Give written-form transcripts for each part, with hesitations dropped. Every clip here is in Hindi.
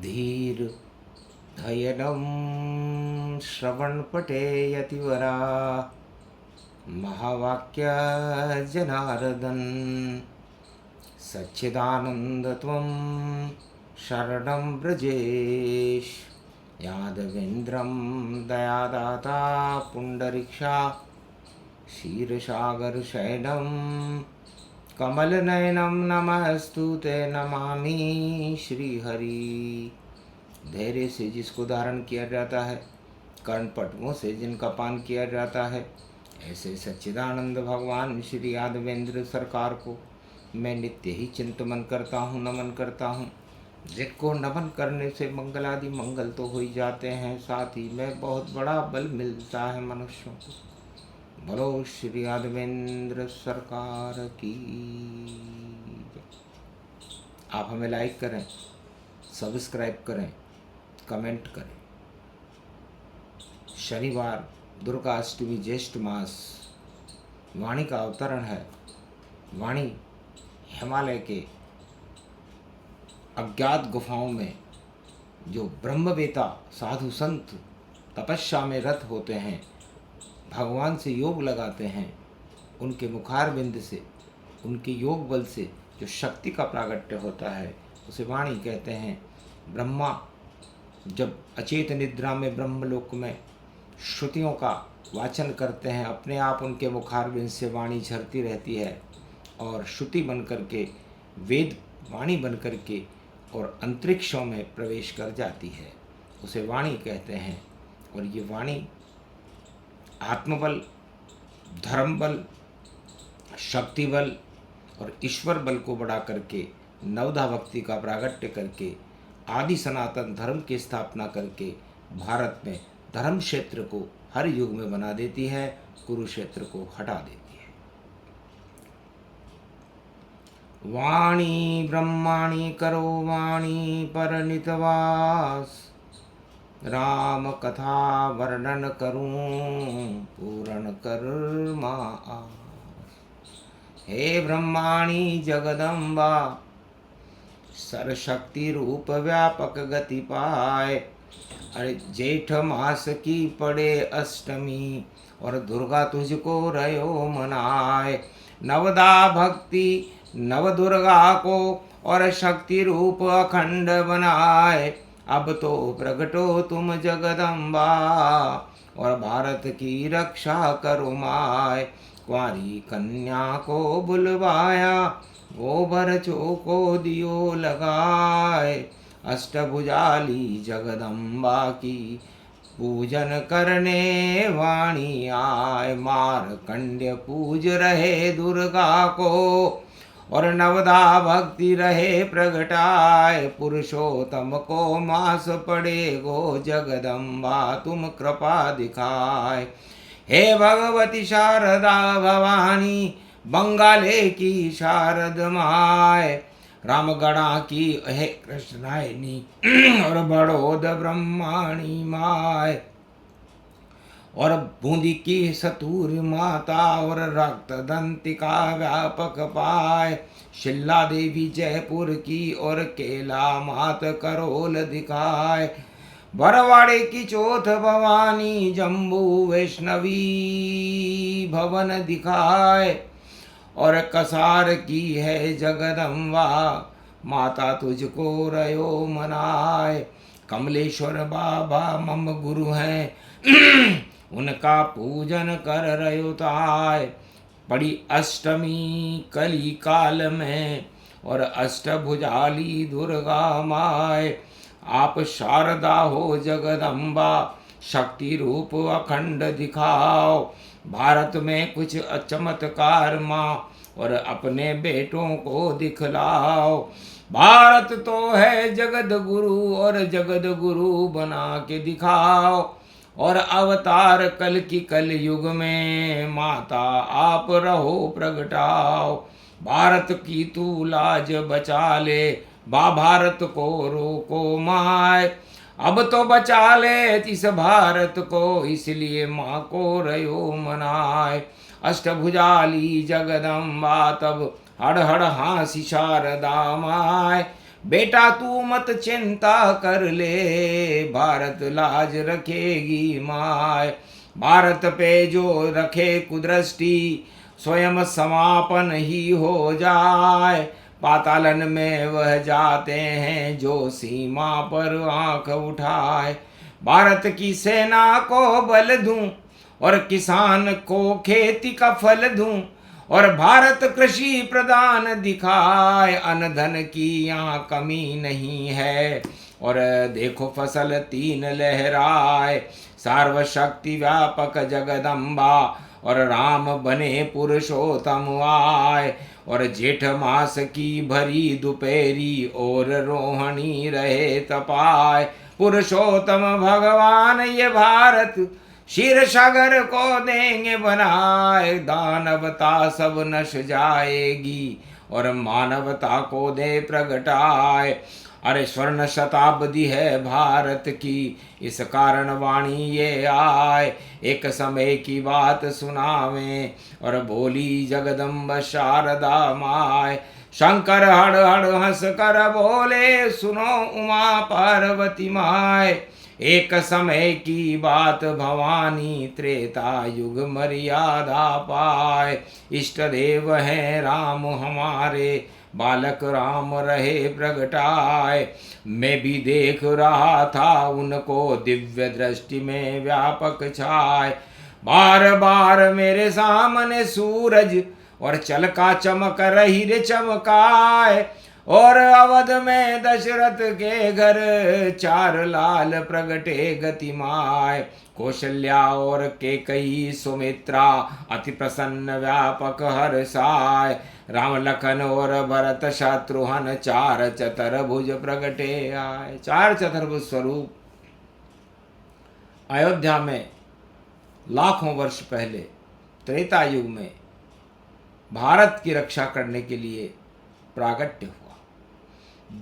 धीर धयनं श्रवणपटे यतिवरा महावाक्य जनार्दन सच्चिदानन्दत्वं शरणं व्रजेश यादवेन्द्रं दयादाता पुण्डरीक्षा क्षीरसागरशयनं कमलनयनं नमस्तुते नमामि श्रीहरि। धैर्य से जिसको धारण किया जाता है, कर्णपटुओं से जिनका पान किया जाता है, ऐसे सच्चिदानंद भगवान श्री यादवेंद्र सरकार को मैं नित्य ही चिंतन करता हूँ, नमन करता हूँ। जिनको नमन करने से मंगलादि मंगल तो हो ही जाते हैं, साथ ही में बहुत बड़ा बल मिलता है मनुष्यों को। बोलो श्री यादवेंद्र सरकार की। आप हमें लाइक करें, सब्सक्राइब करें, कमेंट करें। शनिवार दुर्गा अष्टमी ज्येष्ठ मास वाणी का अवतरण है। वाणी हिमालय के अज्ञात गुफाओं में जो ब्रह्मवेता साधु संत तपस्या में रत होते हैं, भगवान से योग लगाते हैं, उनके मुखारबिंद से, उनके योग बल से जो शक्ति का प्रागट्य होता है उसे वाणी कहते हैं। ब्रह्मा जब अचेत निद्रा में ब्रह्मलोक में श्रुतियों का वाचन करते हैं, अपने आप उनके मुखारबिंद से वाणी झरती रहती है और श्रुति बन करके, वेद वाणी बन करके और अंतरिक्षों में प्रवेश कर जाती है, उसे वाणी कहते हैं। और ये वाणी आत्मबल, धर्म बल, शक्ति बल और ईश्वर बल को बढ़ा करके, नवधा भक्ति का प्रागट्य करके, आदि सनातन धर्म की स्थापना करके भारत में धर्म क्षेत्र को हर युग में बना देती है, कुरुक्षेत्र को हटा देती है। वाणी ब्रह्माणी करो वाणी परनितवास, राम कथा वर्णन करूं पूर्ण कर्मा आस। हे ब्रह्माणी जगदम्बा सरशक्ति रूप व्यापक गति पाए। अरे जेठ मास की पड़े अष्टमी और दुर्गा तुझको रयो मनाए। नवदा भक्ति नव दुर्गा को और शक्ति रूप अखंड बनाए। अब तो प्रगटो तुम जगदम्बा और भारत की रक्षा करो माय। कुंवारी कन्या को बुलवाया, गोबर चौको दियो लगाए। अष्टभुजाली जगदम्बा की पूजन करने वाणी आए। मारकंड्य पूज रहे दुर्गा को और नवदा भक्ति रहे प्रगटाए। पुरुषोत्तम को मास पड़े गो जगदम्बा तुम कृपा दिखाए। हे भगवती शारदा भवानी बंगाले की शारद माय। रामगढ़ा की हे कृष्णायनी और बड़ोद ब्रह्माणी माय। और बूंदी की सतूर माता और रक्त दंतिका व्यापक पाए। शिल्ला देवी जयपुर की और केला मात करोल दिखाए। बरवाड़े की चौथ भवानी जम्बू वैष्णवी भवन दिखाए। और कसार की है जगदम्बा माता तुझको रयो मनाए। कमलेश्वर बाबा मम गुरु हैं उनका पूजन कर रयो ताय। बड़ी अष्टमी कली काल में और अष्टभुजाली दुर्गा माय। आप शारदा हो जगदम्बा शक्ति रूप अखंड दिखाओ। भारत में कुछ चमत्कार माँ और अपने बेटों को दिखलाओ। भारत तो है जगद गुरु और जगद गुरु बना के दिखाओ। और अवतार कल की कल युग में माता आप रहो प्रगटाओ। भारत की तू लाज बचा ले, भारत को रोको माय। अब तो बचा ले इस भारत को, इसलिए माँ को रयो मनाए। अष्टभुजाली जगदम्बा तब हड़ हड़ हाँसी शारदा माय। बेटा तू मत चिंता कर ले, भारत लाज रखेगी माय। भारत पे जो रखे कुदृष्टि, स्वयं समापन ही हो जाए। पातालन में वह जाते हैं जो सीमा पर आंख उठाए। भारत की सेना को बल दूं और किसान को खेती का फल दूं, और भारत कृषि प्रधान दिखाए। अन्न धन की यहाँ कमी नहीं है, और देखो फसल तीन लहराए। सर्वशक्ति व्यापक जगदम्बा, और राम बने पुरुषोत्तम आए। और जेठ मास की भरी दोपहरी, और रोहिणी रहे तपाए। पुरुषोत्तम भगवान ये भारत, क्षीर सागर को देंगे बनाए। दानवता सब नश जाएगी, और मानवता को दे प्रगटाए। अरे स्वर्ण शताब्दी है भारत की, इस कारण वाणी ये आए। एक समय की बात सुनावे, और बोली जगदम्ब शारदा माय। शंकर हड़ हड़ हंस कर बोले, सुनो उमा पार्वती माय। एक समय की बात भवानी, त्रेता युग मर्यादा पाए। इष्ट देव हैं राम हमारे, बालक राम रहे प्रगटाए। मैं भी देख रहा था उनको, दिव्य दृष्टि में व्यापक छाए। बार बार मेरे सामने सूरज, और चलका चमक रही रे चमकाए। और अवध में दशरथ के घर, चार लाल प्रगटे गतिमाय। कौशल्या और केकई सुमित्रा, अति प्रसन्न व्यापक हर्षाय। राम लखन और भरत शत्रुघ्न, चार चतुर्भुज प्रगटे आए। चार चतुर्भुज स्वरूप अयोध्या में लाखों वर्ष पहले त्रेता युग में भारत की रक्षा करने के लिए प्रागट्य हुआ।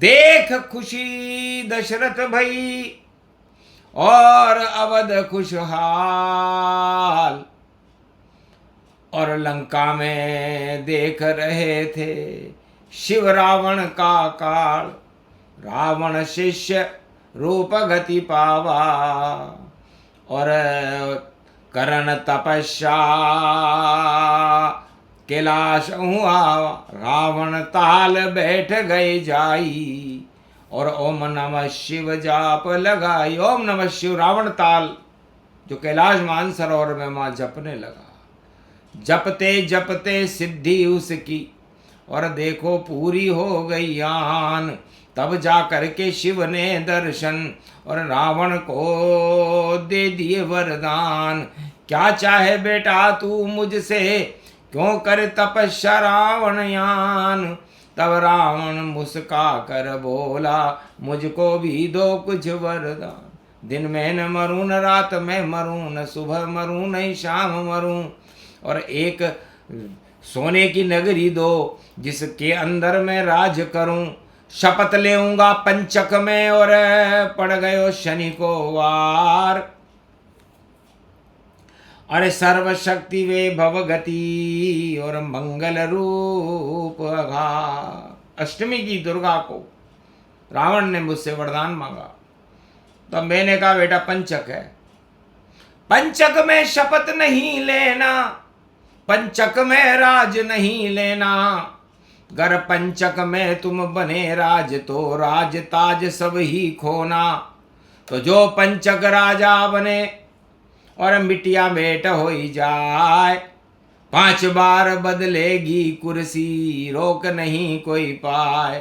देख खुशी दशरथ भई, और अवध खुशहाल। और लंका में देख रहे थे शिव रावण का काल। रावण शिष्य रूप गति पावा, और करण तपस्या कैलाश हुआ। रावण ताल बैठ गए जाई, और ओम नमः शिव जाप लगाई। ओम नमः शिव रावण ताल जो कैलाश मानसरोवर में मां जपने लगा। जपते जपते सिद्धि उसकी, और देखो पूरी हो गई आन। तब जा करके शिव ने दर्शन, और रावण को दे दिए वरदान। क्या चाहे बेटा तू मुझसे, क्यों कर तपस्या रावण यान। तब रावण मुस्का कर बोला, मुझको भी दो कुछ वरदान। दिन में न मरूं, न रात में मरूं, न सुबह मरूं, न शाम मरूं। और एक सोने की नगरी दो, जिसके अंदर मैं राज करूं। शपथ लेऊंगा पंचक में, और पड़ गयो शनि को वार। अरे सर्वशक्ति वे भवगति, और मंगल रूप आघार। अष्टमी की दुर्गा को रावण ने मुझसे वरदान मांगा, तो मैंने कहा बेटा पंचक है, पंचक में शपथ नहीं लेना, पंचक में राज नहीं लेना। गर पंचक में तुम बने राज, तो राज ताज सब ही खोना। तो जो पंचक राजा बने, और मिटिया मेट हो जाए। 5 बार बदलेगी कुर्सी, रोक नहीं कोई पाए।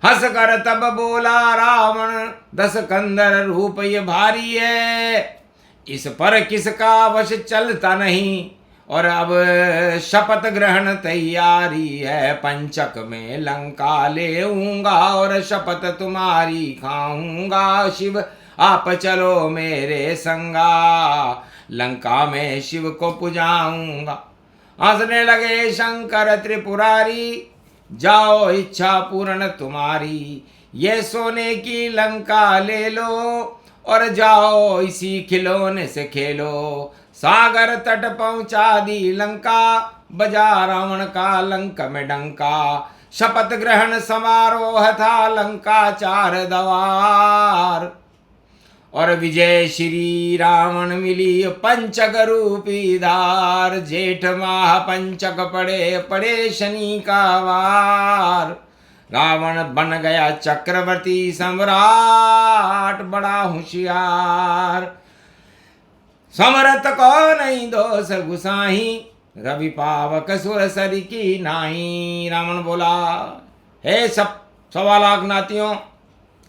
हंस कर तब बोला रावण, 10 कंदर रूप ये भारी है। इस पर किसका वश चलता नहीं, और अब शपथ ग्रहण तैयारी है। पंचक में लंका लेऊंगा, और शपथ तुम्हारी खाऊंगा। शिव आप चलो मेरे संगा, लंका में शिव को पुजाऊंगा। हंसने लगे शंकर त्रिपुरारी, जाओ इच्छा पूर्ण तुम्हारी। ये सोने की लंका ले लो, और जाओ इसी खिलौने से खेलो। सागर तट पहुंचा दी लंका, बजा रावण का लंका में डंका। शपथ ग्रहण समारोह था लंका चार दवार। और विजय श्री रावण मिली पंचक रूपी धार। जेठ माह पंचक पड़े पड़े शनि का वार। रावण बन गया चक्रवर्ती सम्राट बड़ा होशियार। समरथ को नहीं दोष गुसाही रवि पावक सुर सर की नाही। रावण बोला, हे सब 1.25 लाख नातियों,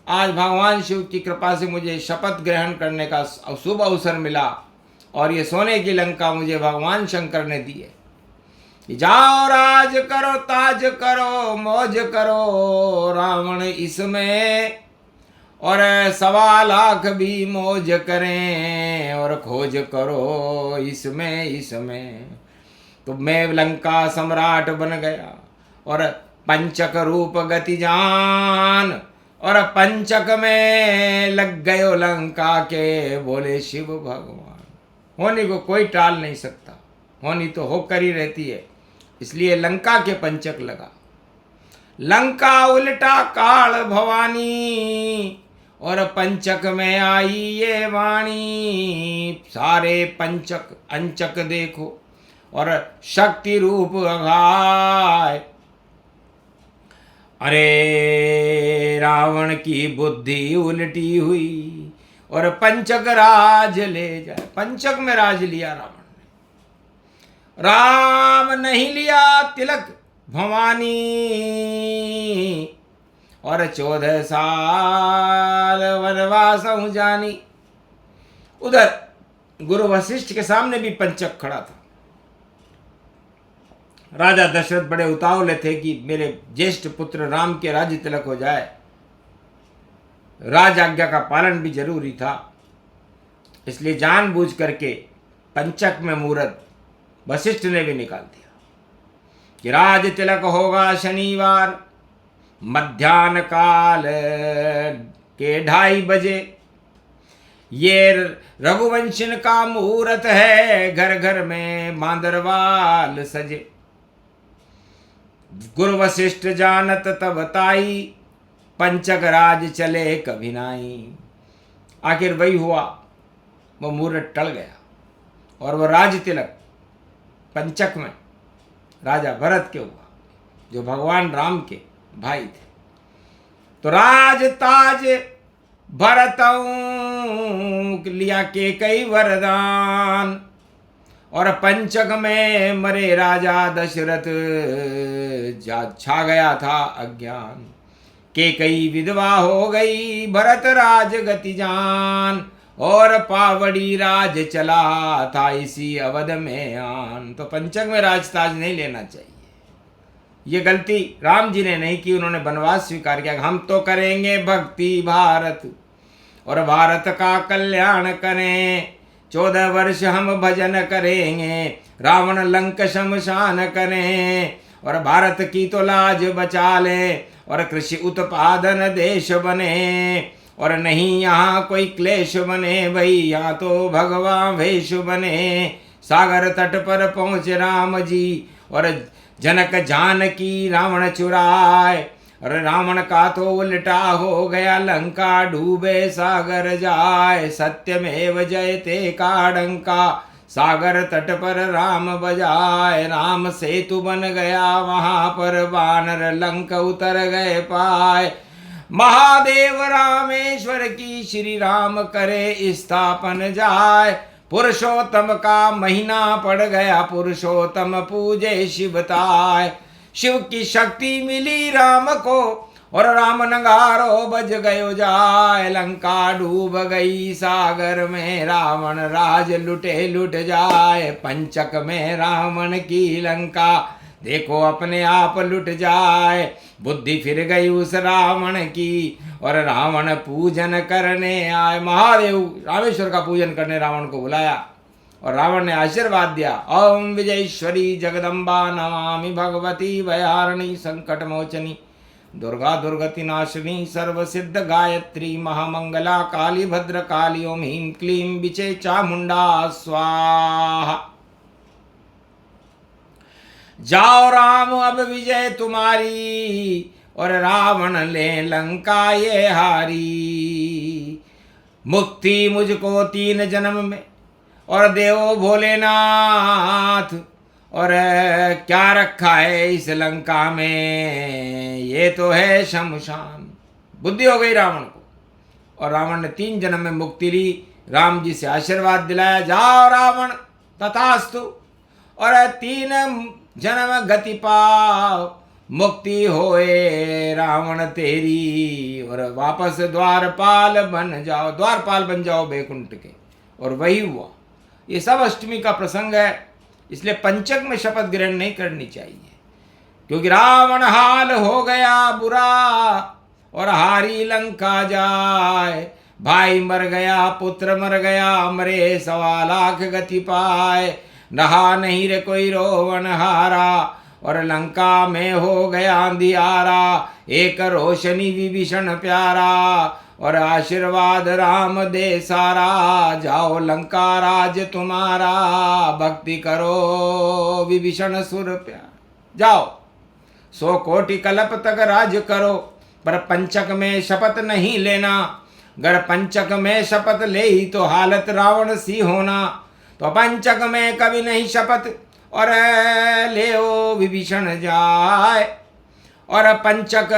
आज भगवान शिव की कृपा से मुझे शपथ ग्रहण करने का शुभ अवसर मिला और ये सोने की लंका मुझे भगवान शंकर ने दी है। जाओ राज करो ताज करो मौज करो रावण इसमें, और 1.25 लाख भी मौज करें और खोज करो इसमें। तो मैं लंका सम्राट बन गया और पंचक रूप गति जान, और पंचक में लग गयो लंका के बोले शिव भगवान। होनी को कोई टाल नहीं सकता, होनी तो होकर ही रहती है, इसलिए लंका के पंचक लगा। लंका उल्टा काल भवानी और पंचक में आई ये वाणी। सारे पंचक अंचक देखो और शक्ति रूप अघाय। अरे रावण की बुद्धि उल्टी हुई और पंचक राज ले जाए। पंचक में राज लिया रावण ने, राम नहीं लिया तिलक भवानी, और 14 साल वनवास जानी। उधर गुरु वशिष्ठ के सामने भी पंचक खड़ा था। राजा दशरथ बड़े उतावले थे कि मेरे ज्येष्ठ पुत्र राम के राज्य तिलक हो जाए। राज आज्ञा का पालन भी जरूरी था, इसलिए जानबूझ करके पंचक में मुहूर्त वशिष्ठ ने भी निकाल दिया कि राज तिलक होगा शनिवार मध्याह्न काल के 2:30 बजे। ये रघुवंशन का मुहूर्त है, घर घर में मांदरवाल सजे। गुरु वशिष्ठ जानत तब ताई, पंचक राज चले कभी नाई। आखिर वही हुआ, वो मुहूर्त टल गया और वो राज तिलक पंचक में राजा भरत के हुआ, जो भगवान राम के भाई थे। तो राज ताज भरत लिया के कई वरदान, और पंचक में मरे राजा दशरथ छा गया था अज्ञान। के कई विधवा हो गई भरत राज गति जान, और पावड़ी राज चला था इसी अवध में आन। तो पंचक में राजताज नहीं लेना चाहिए। ये गलती राम जी ने नहीं की, उन्होंने वनवास स्वीकार किया। हम तो करेंगे भक्ति भारत और भारत का कल्याण करें। 14 वर्ष हम भजन करेंगे, रावण लंक शमशान करें, और भारत की तो लाज बचा लें, और कृषि उत्पादन देश बने, और नहीं यहाँ कोई क्लेश बने भाई, यहाँ तो भगवान वेश बने। सागर तट पर पहुँचे राम जी, और जनक जानकी रावण चुराए, और रावण का तो उल्टा हो गया, लंका डूबे सागर जाए। सत्यमेव जयते का डंका, सागर तट पर राम बजाए। राम सेतु बन गया वहाँ पर, वानर लंक उतर गए पाए। महादेव रामेश्वर की श्री राम करे स्थापन जाए। पुरुषोत्तम का महीना पड़ गया, पुरुषोत्तम पूजे शिवताय। शिव की शक्ति मिली राम को, और राम नगारो बज गयो जाए। लंका डूब गई सागर में, रावण राज लुटे लुट जाए। पंचक में रावण की लंका, देखो अपने आप लुट जाए। बुद्धि फिर गई उस रावण की, और रावण पूजन करने आए। महादेव रामेश्वर का पूजन करने रावण को बुलाया, और रावण ने आशीर्वाद दिया। ओम विजयेश्वरी जगदम्बा नमामि भगवती भयारिणी संकट मोचनी, दुर्गा दुर्गति नाशिनी सर्व सिद्ध गायत्री महामंगला काली भद्र काली। ओम ह्रीं क्लीं विचे चामुंडा स्वाहा। जाओ राम अब विजय तुम्हारी, और रावण ले लंका ये हारी। मुक्ति मुझको 3 जन्म में, और देवो भोलेनाथ, और क्या रखा है इस लंका में, ये तो है शमशान। बुद्धि हो गई रावण को, और रावण ने 3 जन्म में मुक्ति ली। राम जी से आशीर्वाद दिलाया, जाओ रावण तथास्तु, और 3 जन्म गति पाओ, मुक्ति होए रावण तेरी, और वापस द्वारपाल बन जाओ, द्वारपाल बन जाओ बैकुंठ के। और वही हुआ। ये सब अष्टमी का प्रसंग है, इसलिए पंचक में शपथ ग्रहण नहीं करनी चाहिए, क्योंकि रावण हाल हो गया बुरा, और हारी लंका जाए। भाई मर गया, पुत्र मर गया, मरे 1.25 लाख गति पाए। नहा नहीं रे कोई रोवन हारा, और लंका में हो गया अंधियारा। एक रोशनी विभीषण प्यारा, और आशीर्वाद राम दे सारा। जाओ लंका राज तुम्हारा, भक्ति करो विभीषण सुर प्यार। जाओ 100 कोटि कल्प तक राज करो, पर पंचक में शपथ नहीं लेना। अगर पंचक में शपथ ले ही तो हालत रावण सी होना। तो पंचक में कभी नहीं शपथ, और ले ओ विभीषण जाए। और पंचक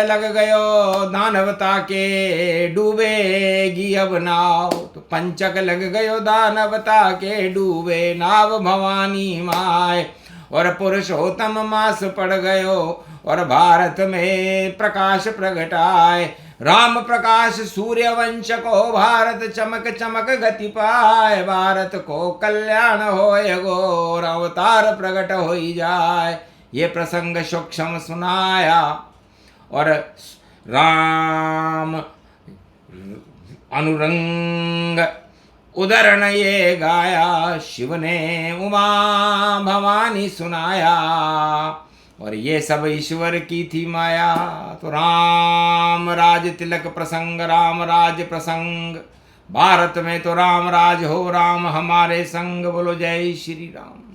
लग गयो दानवता के, डूबेगी अब नाव। तो पंचक लग गयो दानवता के, डूबे नाव भवानी माय। और पुरुषोत्तम मास पड़ गयो, और भारत में प्रकाश प्रगटाए। राम प्रकाश सूर्य वंश को, भारत चमक चमक गति पाए। भारत को कल्याण होए गो, अवतार प्रकट हो जाए। ये प्रसंग सूक्ष्म सुनाया, और राम अनुरंग उदरण ये गाया। शिव ने उमा भवानी सुनाया, और ये सब ईश्वर की थी माया। तो राम राज तिलक प्रसंग, राम राज प्रसंग। भारत में तो राम राज हो, राम हमारे संग। बोलो जय श्री राम।